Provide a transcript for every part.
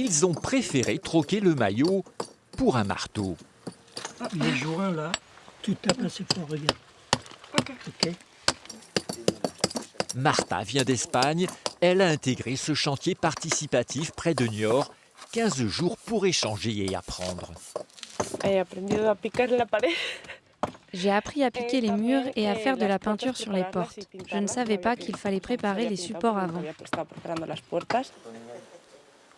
ils ont préféré troquer le maillot pour un marteau. Ah, les joints là, tout tape assez fort, regarde. Ok. Marta vient d'Espagne. Elle a intégré ce chantier participatif près de Niort. 15 jours pour échanger et apprendre. J'ai appris à piquer les murs et à faire de la peinture sur les portes. Je ne savais pas qu'il fallait préparer les supports avant.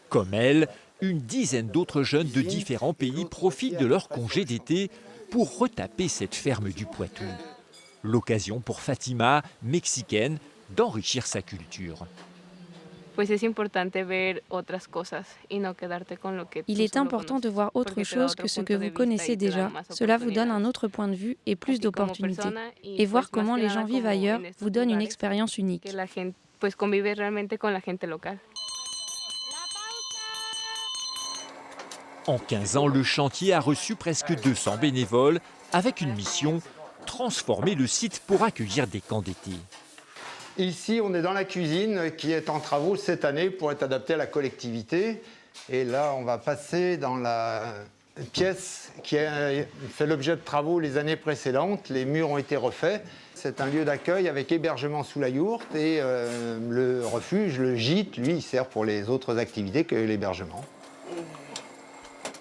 Comme elle, une dizaine d'autres jeunes de différents pays profitent de leur congé d'été pour retaper cette ferme du Poitou. L'occasion pour Fatima, mexicaine, d'enrichir sa culture. Il est important de voir autre chose que ce que vous connaissez déjà. Cela vous donne un autre point de vue et plus d'opportunités. Et voir comment les gens vivent ailleurs vous donne une expérience unique. En 15 ans, le chantier a reçu presque 200 bénévoles avec une mission, transformer le site pour accueillir des camps d'été. Ici, on est dans la cuisine qui est en travaux cette année pour être adaptée à la collectivité. Et là, on va passer dans la pièce qui a fait l'objet de travaux les années précédentes. Les murs ont été refaits. C'est un lieu d'accueil avec hébergement sous la yourte et le refuge, le gîte, lui, il sert pour les autres activités que l'hébergement.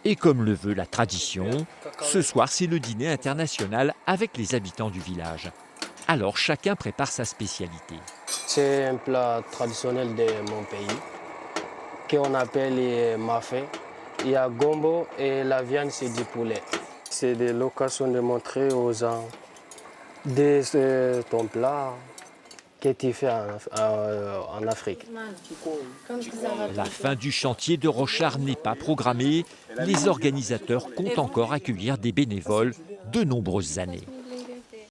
Et comme le veut la tradition, ce soir, c'est le dîner international avec les habitants du village. Alors chacun prépare sa spécialité. C'est un plat traditionnel de mon pays qu'on appelle les mafé. Il y a gombo et la viande, c'est du poulet. C'est l'occasion de montrer aux gens ton plat que tu fais en Afrique. La fin du chantier de Rochard n'est pas programmée. Les organisateurs comptent encore accueillir des bénévoles de nombreuses années.